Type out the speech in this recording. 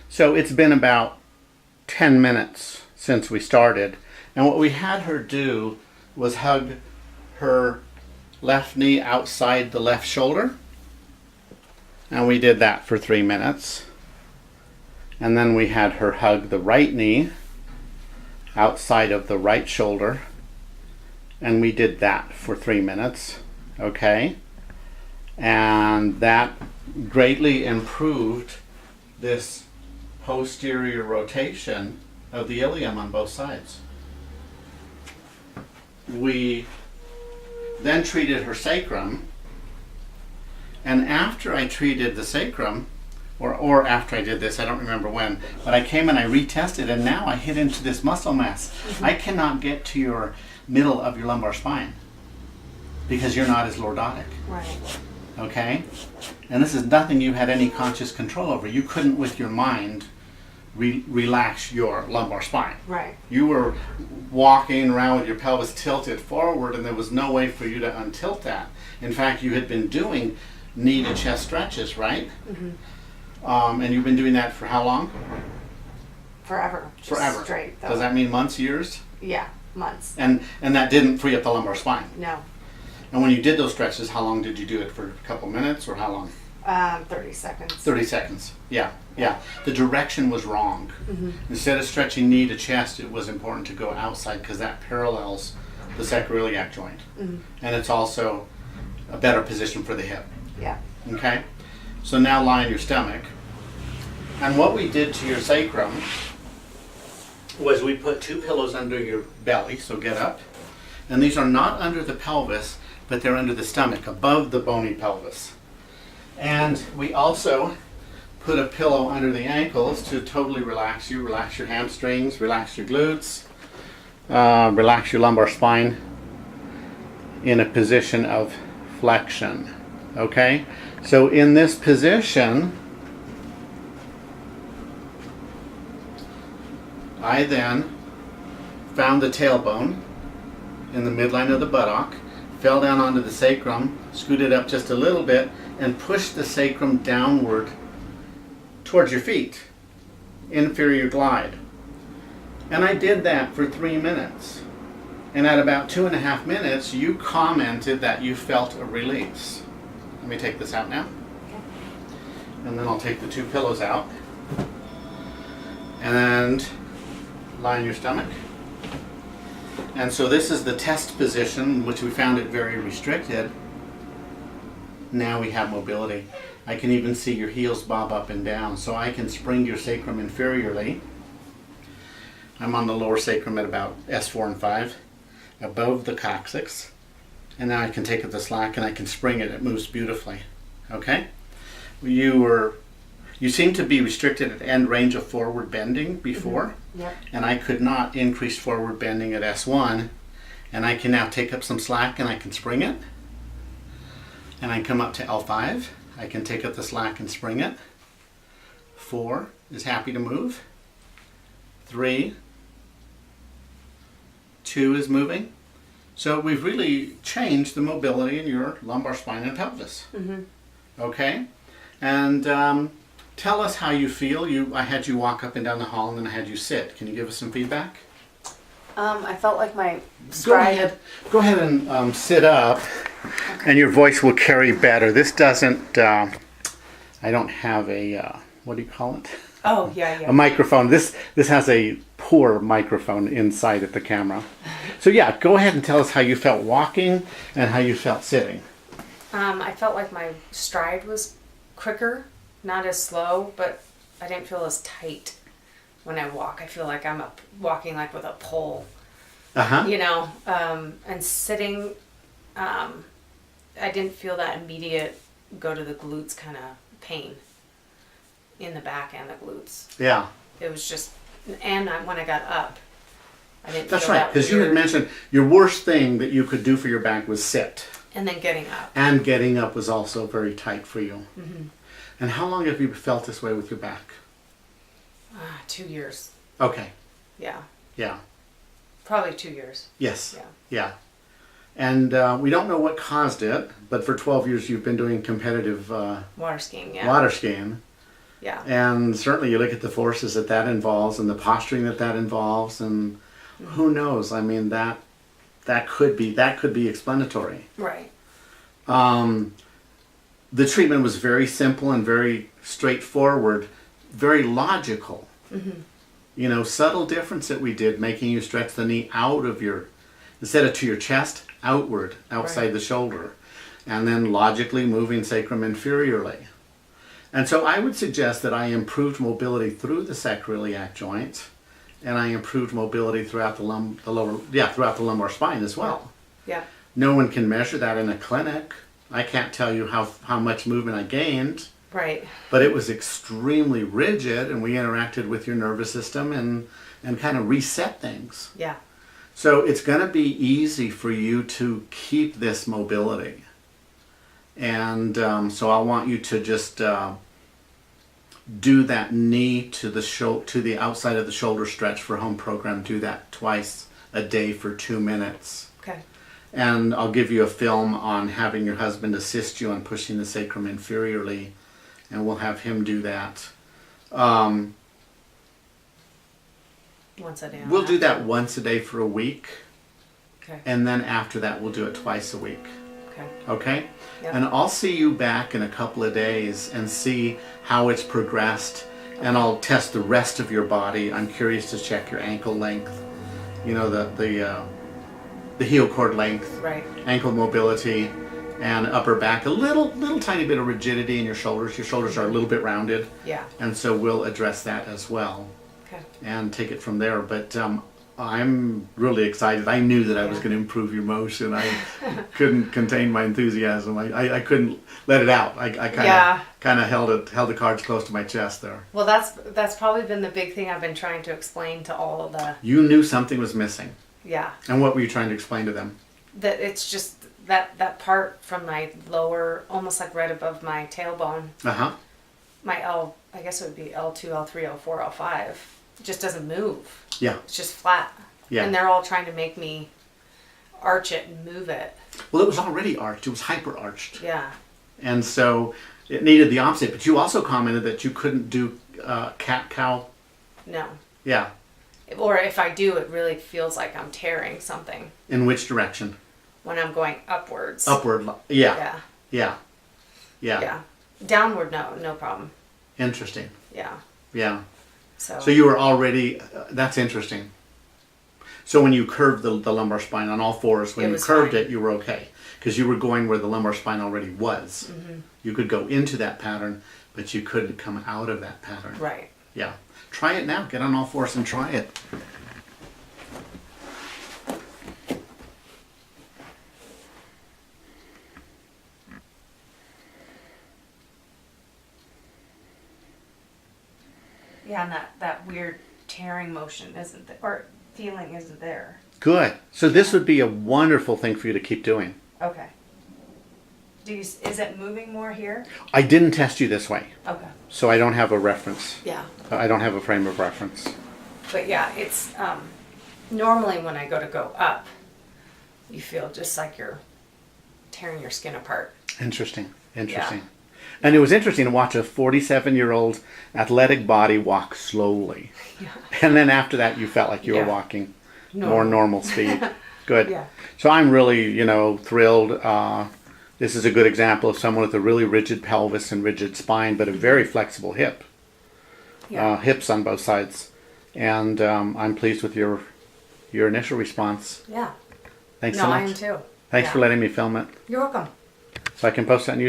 So it's been about 10 minutes since we started. And what we had her do was hug her left knee outside the left shoulder. And we did that for 3 minutes. And then we had her hug the right knee outside of the right shoulder. And we did that for 3 minutes. Okay? And that greatly improved this posterior rotation of the ilium on both sides. We then treated her sacrum, and after I treated the sacrum, or after I did this, I don't remember when, but I came and I retested, and now I hit into this muscle mass. Mm-hmm. I cannot get to your middle of your lumbar spine because you're not as lordotic. Right. Okay? And this is nothing you had any conscious control over. You couldn't, with your mind, relax your lumbar spine. Right. You were walking around with your pelvis tilted forward, and there was no way for you to untilt that. In fact, you had been doing knee to chest stretches, right? Mm-hmm. And you've been doing that for how long? Forever. Forever. Straight, though. Does that mean months, years? Yeah, months. And that didn't free up the lumbar spine? No. And when you did those stretches, how long did you do it? For a couple minutes or how long? 30 seconds. 30 seconds. Yeah. The direction was wrong. Mm-hmm. Instead of stretching knee to chest, it was important to go outside because that parallels the sacroiliac joint. Mm-hmm. And it's also a better position for the hip. Yeah. Okay? So now lie on your stomach. And what we did to your sacrum was we put 2 pillows under your belly, so get up. And these are not under the pelvis, but they're under the stomach, above the bony pelvis. And we also put a pillow under the ankles to totally relax you. Relax your hamstrings, relax your glutes, relax your lumbar spine in a position of flexion. Okay? So in this position, I then found the tailbone in the midline of the buttock, fell down onto the sacrum, scooted up just a little bit, and pushed the sacrum downward towards your feet. Inferior glide. And I did that for 3 minutes. And at about 2.5 minutes, you commented that you felt a release. Let me take this out now. Okay. And then I'll take the 2 pillows out. And lie on your stomach. And so this is the test position, which we found it very restricted. Now we have mobility. I can even see your heels bob up and down, so I can spring your sacrum inferiorly. I'm on the lower sacrum at about S4 and 5, above the coccyx. And now I can take it the slack and I can spring it. It moves beautifully. Okay? You seem to be restricted at end range of forward bending before. Mm-hmm. Yep. And I could not increase forward bending at S1. And I can now take up some slack and I can spring it. And I come up to L5. I can take up the slack and spring it. 4 is happy to move. 3, 2 is moving. So we've really changed the mobility in your lumbar spine and pelvis. Mm-hmm. Okay? And tell us how you feel. I had you walk up and down the hall and then I had you sit. Can you give us some feedback? I felt like my stride... Go ahead and sit up. Okay. And your voice will carry better. This doesn't, I don't have a, what do you call it? Oh, yeah. A microphone. This has a poor microphone inside of the camera. So yeah, go ahead and tell us how you felt walking and how you felt sitting. I felt like my stride was quicker, not as slow, but I didn't feel as tight when I walk. I feel like I'm walking like with a pole. Uh-huh. You know, and sitting, I didn't feel that immediate go to the glutes kind of pain in the back and the glutes. Yeah. It was just, and when I got up, I didn't That's feel right, because you had mentioned your worst thing that you could do for your back was sit. And then getting up. And getting up was also very tight for you. Mm-hmm. And how long have you felt this way with your back? 2 years. Okay. Yeah. Yeah. Probably 2 years. Yes. Yeah. Yeah. And we don't know what caused it, but for 12 years you've been doing competitive water skiing, yeah. Water skiing. Yeah. And certainly you look at the forces that involves and the posturing that involves, and who knows? I mean, that could be explanatory. Right. The treatment was very simple and very straightforward, very logical. You know, subtle difference that we did, making you stretch the knee out of instead of to your chest, outward, outside the shoulder. And then logically moving sacrum inferiorly. And so I would suggest that I improved mobility through the sacroiliac joint, and I improved mobility throughout the lumbar spine as well. Yeah. No one can measure that in a clinic. I can't tell you how much movement I gained. Right. But it was extremely rigid, and we interacted with your nervous system and kind of reset things. Yeah. So it's going to be easy for you to keep this mobility. And so I want you to just do that knee to the outside of the shoulder stretch for home program. Do that twice a day for 2 minutes. Okay. And I'll give you a film on having your husband assist you on pushing the sacrum inferiorly, and we'll have him do that. Once a day. We'll do that once a day for a week. Okay. And then after that, we'll do it twice a week. Okay. Okay? Yep. And I'll see you back in a couple of days and see how it's progressed. And I'll test the rest of your body. I'm curious to check your ankle length, you know, the heel cord length, Right. ankle mobility, and upper back. A little tiny bit of rigidity in your shoulders. Your shoulders are a little bit rounded. Yeah. And so we'll address that as well. Okay. And take it from there. But I'm really excited. I knew that I was Yeah. going to improve your motion. I couldn't contain my enthusiasm. I couldn't let it out. I kind of held the cards close to my chest there. Well, that's probably been the big thing I've been trying to explain to all of the. You knew something was missing. Yeah. And what were you trying to explain to them? That it's just that part from my lower, almost like right above my tailbone. My L, I guess it would be L2, L3, L4, L5. It just doesn't move. Yeah. It's just flat. Yeah. And they're all trying to make me arch it and move it. Well, it was already arched. It was hyper arched. Yeah. And so it needed the opposite. But you also commented that you couldn't do cat-cow. No. Yeah. Or if I do, it really feels like I'm tearing something. In which direction? When I'm going upwards. Upward. Yeah. Yeah. Yeah. Yeah. Yeah. Downward, no problem. Interesting. Yeah. Yeah. So you were already, that's interesting. So when you curved the lumbar spine on all fours, when you curved fine. it, you were okay. Because you were going where the lumbar spine already was. Mm-hmm. You could go into that pattern, but you couldn't come out of that pattern. Right. Yeah. Try it now. Get on all fours and try it. Yeah, and that weird tearing motion isn't there, or feeling isn't there. Good. So this would be a wonderful thing for you to keep doing. Okay. Is it moving more here? I didn't test you this way. Okay. So I don't have a reference. Yeah. I don't have a frame of reference. But yeah, it's normally when I go up, you feel just like you're tearing your skin apart. Interesting. Yeah. And it was interesting to watch a 47-year-old athletic body walk slowly. Yeah. And then after that, you felt like you were walking more normal speed. Good. Yeah. So I'm really, thrilled. This is a good example of someone with a really rigid pelvis and rigid spine, but a very flexible hip. Yeah. Hips on both sides. And I'm pleased with your initial response. Yeah. Thanks so much. I am too. Thanks for letting me film it. You're welcome. So I can post that on YouTube.